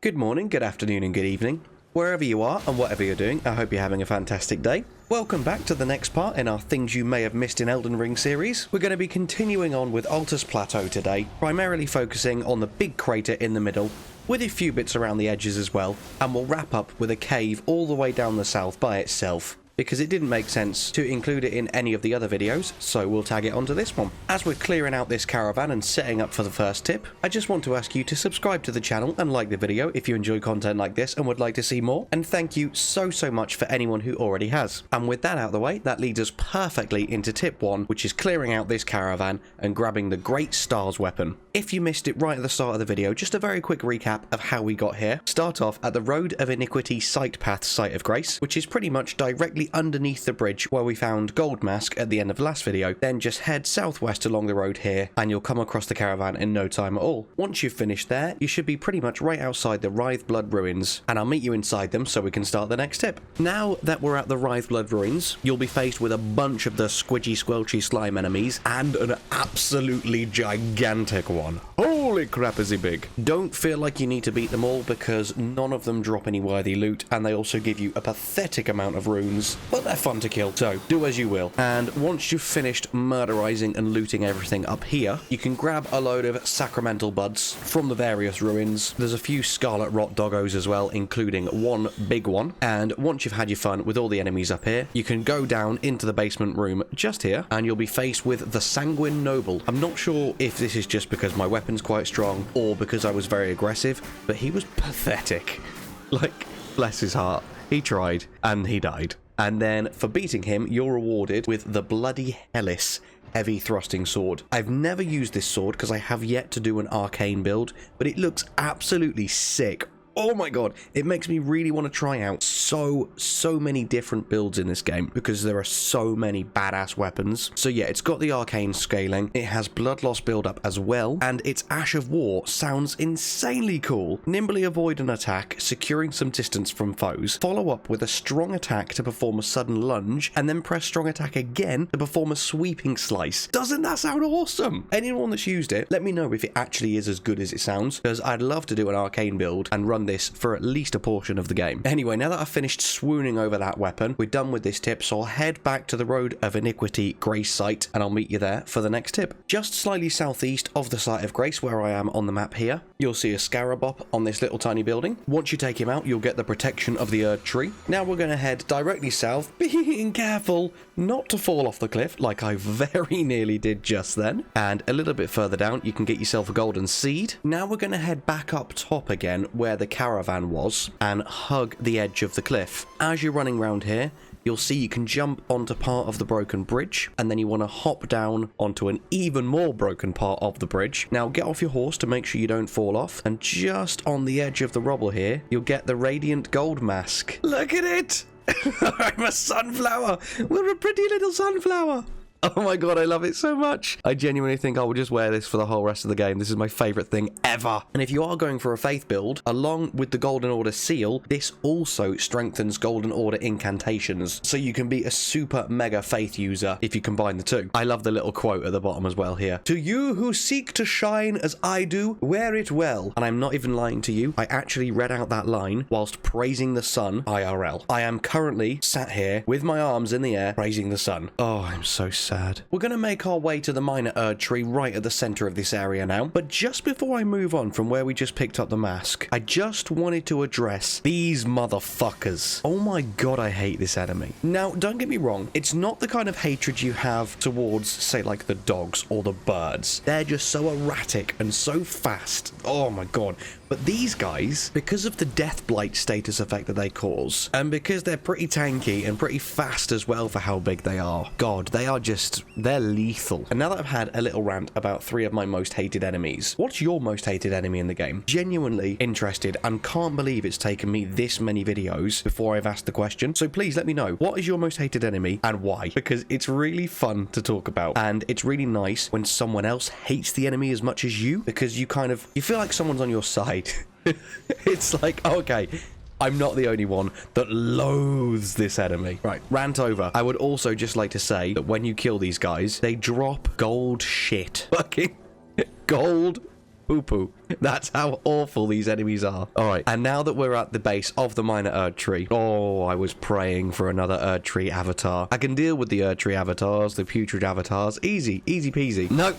Good morning, good afternoon and good evening. Wherever you are and whatever you're doing, I hope you're having a fantastic day. Welcome back to the next part in our Things You May Have Missed in Elden Ring series. We're going to be continuing on with ALTUS Plateau today, primarily focusing on the big crater in the middle, with a few bits around the edges as well, and we'll wrap up with a cave all the way down the south by itself, because it didn't make sense to include it in any of the other videos, so we'll tag it onto this one. As we're clearing out this caravan and setting up for the first tip, I just want to ask you to subscribe to the channel and like the video if you enjoy content like this and would like to see more, and thank you so much for anyone who already has. And with that out of the way, that leads us perfectly into tip 1, which is clearing out this caravan and grabbing the Great Stars weapon. If you missed it right at the start of the video, just a very quick recap of how we got here. Start off at the Road of Iniquity Sight Path Site of Grace, which is pretty much directly underneath the bridge where we found Goldmask at the end of the last video. Then just head southwest along the road here and you'll come across the caravan in no time at all. Once you've finished there, you should be pretty much right outside the Writheblood Ruins, and I'll meet you inside them so we can start the next tip. Now that we're at the Writheblood Ruins, you'll be faced with a bunch of the squidgy squelchy slime enemies and an absolutely gigantic one. Holy crap, is he big. Don't feel like you need to beat them all because none of them drop any worthy loot, and they also give you a pathetic amount of runes, but they're fun to kill, so do as you will. And once you've finished murderizing and looting everything up here, you can grab a load of sacramental buds from the various ruins. There's a few scarlet rot doggos as well, including one big one. And once you've had your fun with all the enemies up here, you can go down into the basement room just here, and you'll be faced with the Sanguine Noble. I'm not sure if this is just because my weapon's quite strong or because I was very aggressive, but he was pathetic. Like, bless his heart. He tried and he died. And then for beating him, you're rewarded with the Bloody Hellis heavy thrusting sword. I've never used this sword because I have yet to do an arcane build, but it looks absolutely sick. Oh my god, it makes me really want to try out so many different builds in this game because there are so many badass weapons. So yeah, it's got the arcane scaling, it has blood loss build-up as well, and its Ash of War sounds insanely cool. Nimbly avoid an attack, securing some distance from foes, follow up with a strong attack to perform a sudden lunge, and then press strong attack again to perform a sweeping slice. Doesn't that sound awesome? Anyone that's used it, let me know if it actually is as good as it sounds, because I'd love to do an arcane build and run this for at least a portion of the game. Anyway, now that I've finished swooning over that weapon, we're done with this tip, so I'll head back to the Road of Iniquity Grace site and I'll meet you there for the next tip. Just slightly southeast of the site of Grace where I am on the map here, you'll see a Scarabop on this little tiny building. Once you take him out, you'll get the protection of the Erd Tree. Now we're going to head directly south, being careful not to fall off the cliff like I very nearly did just then. And a little bit further down, you can get yourself a golden seed. Now we're going to head back up top again where the caravan was and hug the edge of the cliff. As you're running around here, you'll see you can jump onto part of the broken bridge, and then you want to hop down onto an even more broken part of the bridge. Now get off your horse to make sure you don't fall off, and just on the edge of the rubble here, you'll get the Radiant Goldmask. Look at it! I'm a sunflower! We're a pretty little sunflower! Oh my god, I love it so much. I genuinely think I will just wear this for the whole rest of the game. This is my favorite thing ever. And if you are going for a faith build, along with the Golden Order seal, this also strengthens Golden Order incantations. So you can be a super mega faith user if you combine the two. I love the little quote at the bottom as well here. To you who seek to shine as I do, wear it well. And I'm not even lying to you. I actually read out that line whilst praising the sun IRL. I am currently sat here with my arms in the air praising the sun. Oh, I'm so sad. We're going to make our way to the minor Erd Tree right at the center of this area now, but just before I move on from where we just picked up the mask, I just wanted to address these motherfuckers. Oh my god, I hate this enemy. Now, don't get me wrong, it's not the kind of hatred you have towards, say, like the dogs or the birds. They're just so erratic and so fast. Oh my god. But these guys, because of the Death Blight status effect that they cause, and because they're pretty tanky and pretty fast as well for how big they are, god, they are just, they're lethal. And now that I've had a little rant about 3 of my most hated enemies, what's your most hated enemy in the game? Genuinely interested and can't believe it's taken me this many videos before I've asked the question. So please let me know, what is your most hated enemy and why? Because it's really fun to talk about, and it's really nice when someone else hates the enemy as much as you, because you feel like someone's on your side. It's like, okay, I'm not the only one that loathes this enemy. Right, rant over. I would also just like to say that when you kill these guys, they drop gold shit. Fucking gold poo-poo. That's how awful these enemies are. All right, and now that we're at the base of the minor Erd tree, oh, I was praying for another Erd tree avatar. I can deal with the Erd tree avatars, the putrid avatars, easy peasy. Nope.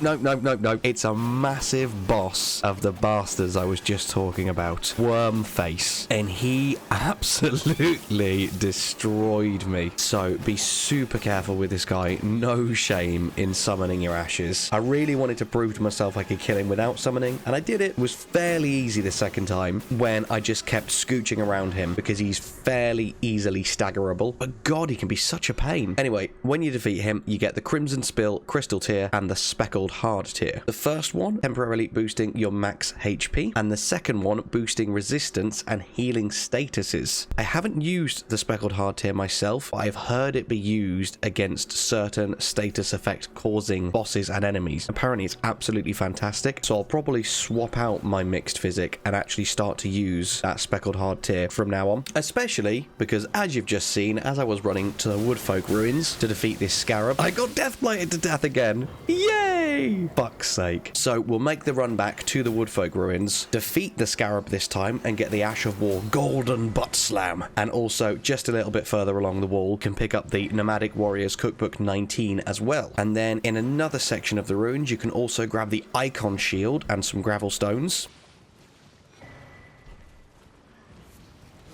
It's a massive boss of the bastards I was just talking about, WORMFACE, and he absolutely destroyed me. So be super careful with this guy. No shame in summoning your ashes. I really wanted to prove to myself I could kill him without summoning, and I did it. It was fairly easy the second time when I just kept scooching around him because he's fairly easily staggerable. But God, he can be such a pain. Anyway, when you defeat him, you get the Crimson Spill Crystal tier and the Speckled Hard tier. The first one temporarily boosting your max HP, and the second one boosting resistance and healing statuses. I haven't used the Speckled Hard tier myself, but I've heard it be used against certain status effect causing bosses and enemies. Apparently it's absolutely fantastic, so I'll probably swap out my mixed physic and actually start to use that Speckled Hard tier from now on, especially because, as you've just seen, as I was running to the Woodfolk Ruins to defeat this scarab, I got death blighted to death again. Yay! Fuck's sake. So we'll make the run back to the Woodfolk Ruins, defeat the scarab this time, and get the Ash of War Golden Buttslam. And also, just a little bit further along the wall, can pick up the Nomadic Warriors Cookbook 19 as well. And then in another section of the ruins, you can also grab the Icon Shield and some gravel stones.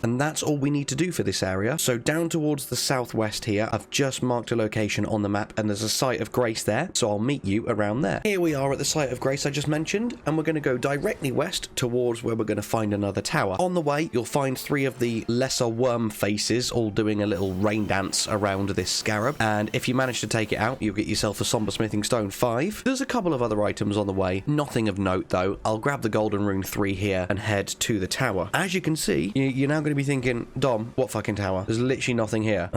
And that's all we need to do for this area. So down towards the southwest here, I've just marked a location on the map, and there's a site of grace there, so I'll meet you around there. Here we are at the site of grace I just mentioned, and we're going to go directly west towards where we're going to find another tower. On the way, you'll find 3 of the lesser worm faces all doing a little rain dance around this scarab, and if you manage to take it out, you'll get yourself a Somber Smithing Stone 5. There's a couple of other items on the way, nothing of note though. I'll grab the Golden Rune 3 here and head to the tower. As you can see, you're now going to be thinking, Dom, what fucking tower? There's literally nothing here.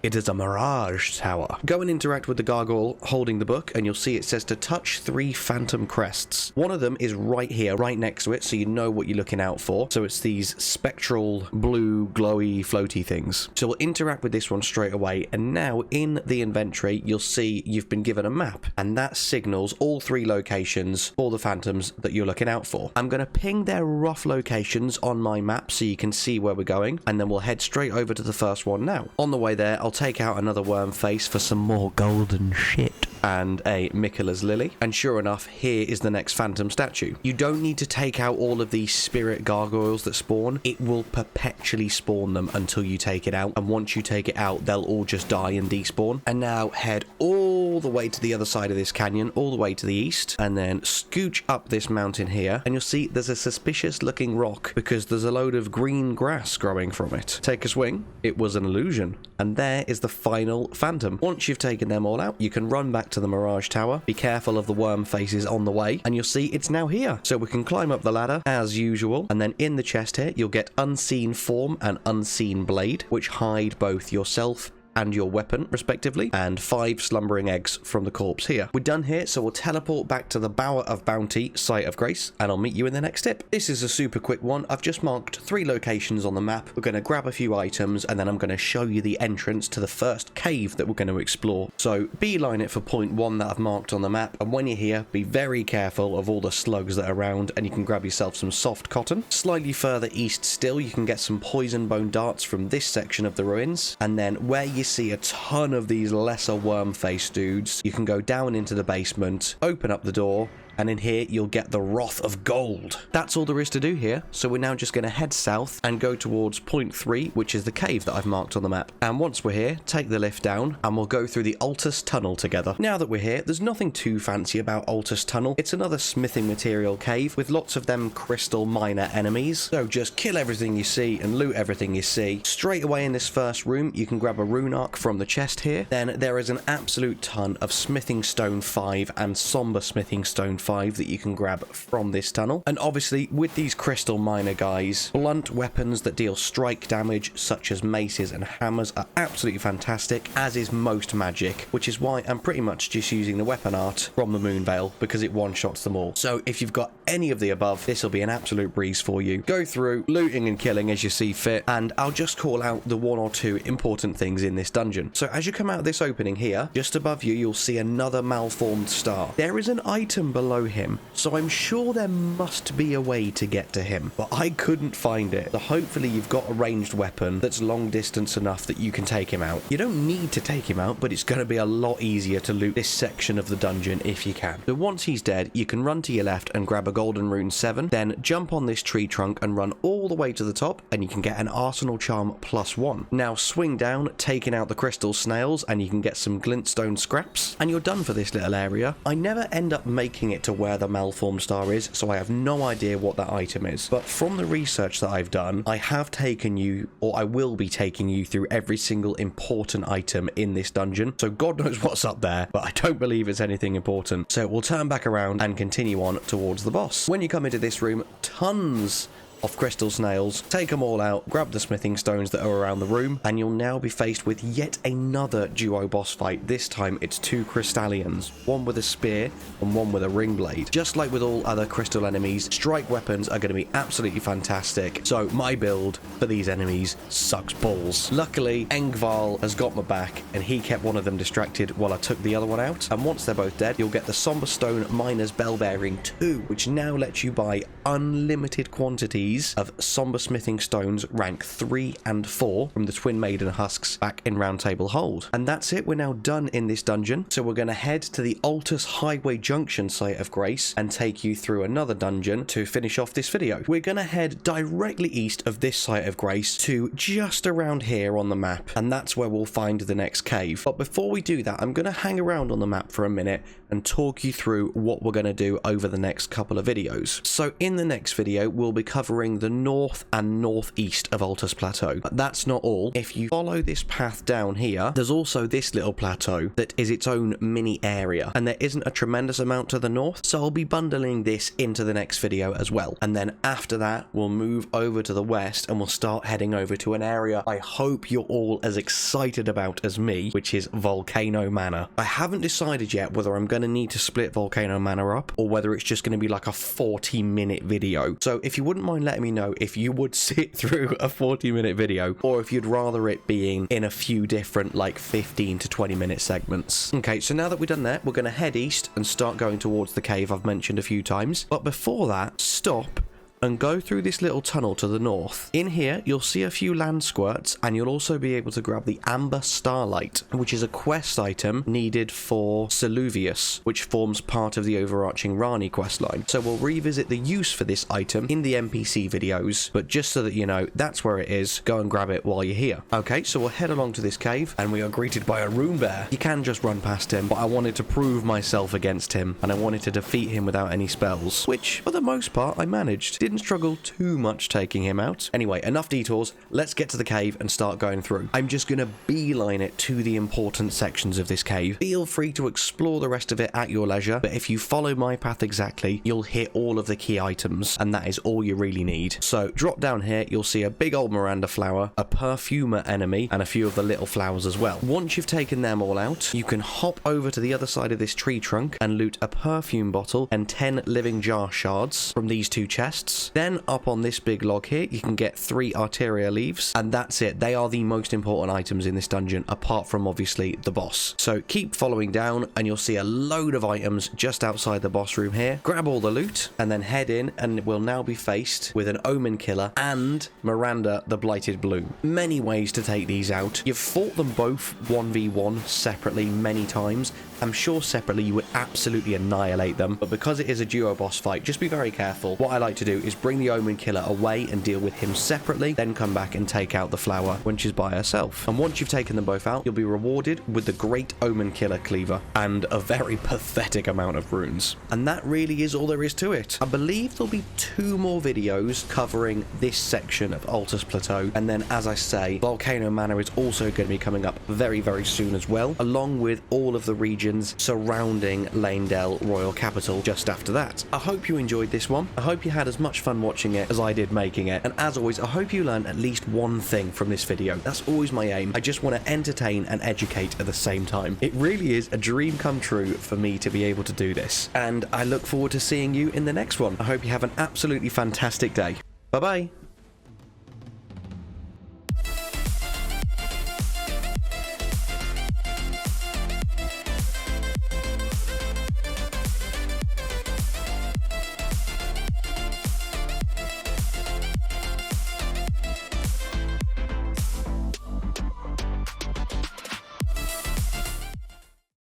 It is a Mirage Tower. Go and interact with the gargoyle holding the book, and you'll see it says to touch 3 phantom crests. One of them is right here, right next to it, so you know what you're looking out for. So it's these spectral, blue, glowy, floaty things. So we'll interact with this one straight away, and now in the inventory, you'll see you've been given a map, and that signals all 3 locations for the phantoms that you're looking out for. I'm going to ping their rough locations on my map so you can see where we're going, and then we'll head straight over to the first one now. On the way there, I'll take out another WORMFACE for some more golden shit and a Mikkela's Lily, and sure enough, here is the next phantom statue. You don't need to take out all of these spirit gargoyles that spawn. It will perpetually spawn them until you take it out, and once you take it out, they'll all just die and despawn. And now head all the way to the other side of this canyon, all the way to the east, and then scooch up this mountain here, and you'll see there's a suspicious looking rock because there's a load of green grass growing from it. Take a swing. It was an illusion. And there is the final phantom. Once you've taken them all out, you can run back to the Mirage Tower. Be careful of the worm faces on the way, and you'll see it's now here. So we can climb up the ladder as usual, and then in the chest here, you'll get Unseen Form and Unseen Blade, which hide both yourself and your weapon, respectively, and 5 slumbering eggs from the corpse here. We're done here, so we'll teleport back to the Bower of Bounty, Site of Grace, and I'll meet you in the next tip. This is a super quick one. I've just marked 3 locations on the map. We're going to grab a few items, and then I'm going to show you the entrance to the first cave that we're going to explore. So beeline it for point 1 that I've marked on the map, and when you're here, be very careful of all the slugs that are around, and you can grab yourself some soft cotton. Slightly further east still, you can get some poison bone darts from this section of the ruins, and then where you see a ton of these lesser WORMFACE dudes, you can go down into the basement, open up the door, and in here you'll get the Wrath of Gold. That's all there is to do here, so we're now just going to head south and go towards point 3, which is the cave that I've marked on the map. And once we're here, take the lift down, and we'll go through the ALTUS tunnel together. Now that we're here, there's nothing too fancy about ALTUS tunnel. It's another smithing material cave with lots of them crystal miner enemies, so just kill everything you see and loot everything you see. Straight away in this first room, you can grab a rune arc from the chest here. Then there is an absolute ton of Smithing Stone 5 and Somber Smithing Stone 5 that you can grab from this tunnel. And obviously with these crystal miner guys, blunt weapons that deal strike damage such as maces and hammers are absolutely fantastic, as is most magic, which is why I'm pretty much just using the weapon art from the Moonveil because it one-shots them all. So if you've got any of the above, this will be an absolute breeze for you. Go through looting and killing as you see fit, and I'll just call out the 1 or 2 important things in this dungeon. So as you come out of this opening here, just above you, you'll see another malformed star. There is an item below below him, so I'm sure there must be a way to get to him, but I couldn't find it. So hopefully you've got a ranged weapon that's long distance enough that you can take him out. You don't need to take him out, but it's going to be a lot easier to loot this section of the dungeon if you can. So once he's dead, you can run to your left and grab a golden rune 7, then jump on this tree trunk and run all the way to the top, and you can get an arsenal charm +1. Now swing down, taking out the crystal snails, and you can get some glintstone scraps, and you're done for this little area. I never end up making it to where the malformed star is, so I have no idea what that item is, but from the research that I've done, I have taken you, or I will be taking you through every single important item in this dungeon, so God knows what's up there, but I don't believe it's anything important. So we'll turn back around and continue on towards the boss. When you come into this room, tons of crystal snails, take them all out, grab the smithing stones that are around the room, and you'll now be faced with yet another duo boss fight. This time it's 2 Crystalians, one with a spear and one with a ring blade. Just like with all other crystal enemies, strike weapons are going to be absolutely fantastic, so my build for these enemies sucks balls. Luckily, Engval has got my back, and he kept one of them distracted while I took the other one out, and once they're both dead, you'll get the Somber Stone Miner's Bell Bearing 2, which now lets you buy unlimited quantities of somber smithing stones rank 3 and 4 from the Twin Maiden husks back in Round Table Hold. And that's it, we're now done in this dungeon, so we're going to head to the ALTUS Highway Junction site of Grace and take you through another dungeon to finish off this video. We're going to head directly east of this site of Grace to just around here on the map, and that's where we'll find the next cave. But before we do that, I'm going to hang around on the map for a minute and talk you through what we're going to do over the next couple of videos. So in the next video, we'll be covering the north and northeast of ALTUS Plateau. But that's not all. If you follow this path down here, there's also this little plateau that is its own mini area, and there isn't a tremendous amount to the north, so I'll be bundling this into the next video as well. And then after that, we'll move over to the west and we'll start heading over to an area I hope you're all as excited about as me, which is Volcano Manor. I haven't decided yet whether I'm going to need to split Volcano Manor up or whether it's just going to be like a 40-minute video. So if you wouldn't mind letting me know if you would sit through a 40-minute video, or if you'd rather it being in a few different like 15 to 20-minute segments. Okay, so now that we've done that, we're going to head east and start going towards the cave I've mentioned a few times. But before that, stop and go through this little tunnel to the north. In here, you'll see a few land squirts, and you'll also be able to grab the Amber Starlight, which is a quest item needed for Seluvius, which forms part of the overarching Rani questline. So we'll revisit the use for this item in the NPC videos, but just so that you know, that's where it is. Go and grab it while you're here. Okay, so we'll head along to this cave, and we are greeted by a rune bear. You can just run past him, but I wanted to prove myself against him, and I wanted to defeat him without any spells, which, for the most part, I managed. Didn't struggle too much taking him out. Anyway, enough detours. Let's get to the cave and start going through. I'm just going to beeline it to the important sections of this cave. Feel free to explore the rest of it at your leisure, but if you follow my path exactly, you'll hit all of the key items, and that is all you really need. So drop down here, you'll see a big old Miranda flower, a Perfumer enemy, and a few of the little flowers as well. Once you've taken them all out, you can hop over to the other side of this tree trunk and loot a perfume bottle and 10 living jar shards from these 2 chests. Then up on this big log here, you can get 3 arteria leaves, and that's it. They are the most important items in this dungeon, apart from obviously the boss. So keep following down and you'll see a load of items just outside the boss room here. Grab all the loot and then head in, and we'll now be faced with an Omenkiller and Miranda the Blighted Bloom. Many ways to take these out. You've fought them both 1v1 separately many times. I'm sure separately you would absolutely annihilate them, but because it is a duo boss fight, just be very careful. What I like to do is bring the Omenkiller away and deal with him separately, then come back and take out the flower when she's by herself. And once you've taken them both out, you'll be rewarded with the Great Omenkiller Cleaver and a very pathetic amount of runes. And that really is all there is to it. I believe there'll be 2 more videos covering this section of ALTUS Plateau, and then, as I say, Volcano Manor is also going to be coming up very, very soon as well, along with all of the regions surrounding Lanedale Royal Capital just after that. I hope you enjoyed this one. I hope you had as much fun watching it as I did making it, and as always, I hope you learned at least one thing from this video. That's always my aim. I just want to entertain and educate at the same time. It really is a dream come true for me to be able to do this, and I look forward to seeing you in the next one. I hope you have an absolutely fantastic day. Bye bye.